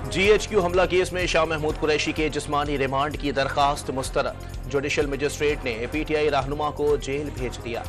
GHQ हमला case में शाह महमूद कुरैशी के जिस्मानी रिमांड की दरखास्त मुस्तरद। जुडिशल मजिस्ट्रेट ने PTI रहनुमा को जेल भेज दिया।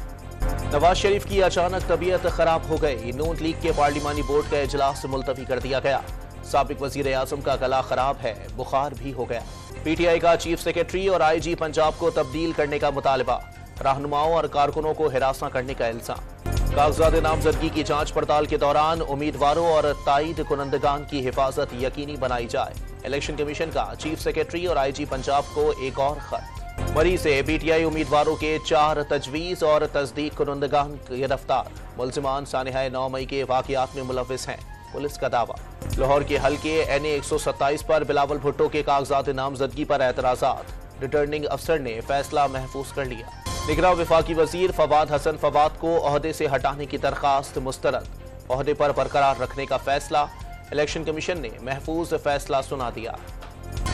नवाज शरीफ की अचानक तबीयत खराब हो गई। नून लीग के पार्लिमानी बोर्ड का इजलास मुलतवी कर दिया गया। साबिक वजीर आजम का गला खराब है, बुखार भी हो गया। PTI का चीफ सेक्रेटरी और IG पंजाब को तब्दील करने का मुतालबा। रहनुमाओं और कारकुनों को हिरासा करने का इल्जाम। कागजात नामजदगी की जांच पड़ताल के दौरान उम्मीदवारों और तायद कुनंदगान की हिफाजत यकीनी बनाई जाए। इलेक्शन कमीशन का चीफ सेक्रेटरी और IG पंजाब को एक और खत। मरी से PTI उम्मीदवारों के 4 तजवीज और तस्दीक कुनंदगान गिरफ्तार। मुलजिमान सानहा 9 मई के वाकयात में मुलविस हैं, पुलिस का दावा। लाहौर के हल्के NA 127 पर बिलावल भुट्टो के कागजात नामजदगी पर एतराजात। रिटर्निंग अफसर ने फैसला महफूज कर लिया। निगरान वफाकी वजीर फवाद हसन फवाद को ओहदे से हटाने की दरखास्त मुस्तरद। ओहदे पर बरकरार रखने का फैसला। इलेक्शन कमीशन ने महफूज फैसला सुना दिया।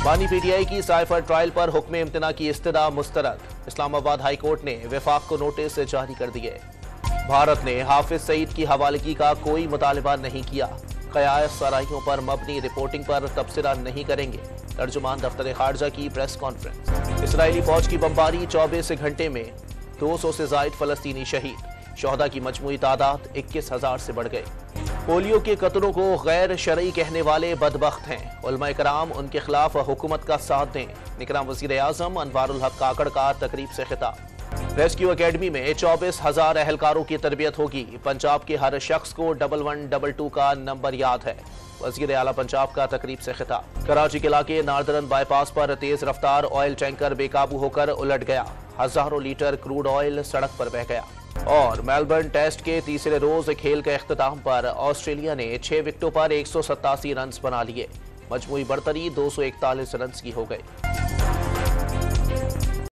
बानी PTI की साइफर ट्रायल पर हुक्म इम्तना की इस्तदा मुस्तरद। इस्लामाबाद हाई कोर्ट ने वफाक को नोटिस जारी कर दिए। भारत ने हाफिज सईद की हवालगी का कोई मुतालबा नहीं किया। क़यास सराहियों पर मबनी रिपोर्टिंग पर तबसरा नहीं करेंगे। तर्जुमान दफ्तर खारजा की प्रेस कॉन्फ्रेंस। इसराइली फौज की बमबारी 24 घंटे में 200 से जायद फलस्तीनी शहीद। शोहदा की मजमूई तादाद 21,000 से बढ़ गई। पोलियो के कत्लों को गैर शरई कहने वाले बदबख्त हैं। उलमा कराम उनके खिलाफ हुकूमत का साथ दें। निगरान वज़ीर आज़म अनवारुल हक काकड़ का तकरीब से खिताब। रेस्क्यू अकेडमी में 24,000 अहलकारों की तरबियत होगी। पंजाब के हर शख्स को 1122 का नंबर याद है। वज़ीर आला पंजाब का तकरीब से खिताब। कराची के इलाके नार्दरन बाईपास पर तेज रफ्तार ऑयल टैंकर बेकाबू होकर उलट गया। हजारों लीटर क्रूड ऑयल सड़क पर बह गया। और मेलबर्न टेस्ट के तीसरे रोज खेल के इख्तिताम पर ऑस्ट्रेलिया ने 6 विकेटों पर 187 रन बना लिए। मजमूई बढ़तरी 241 रन की हो गई।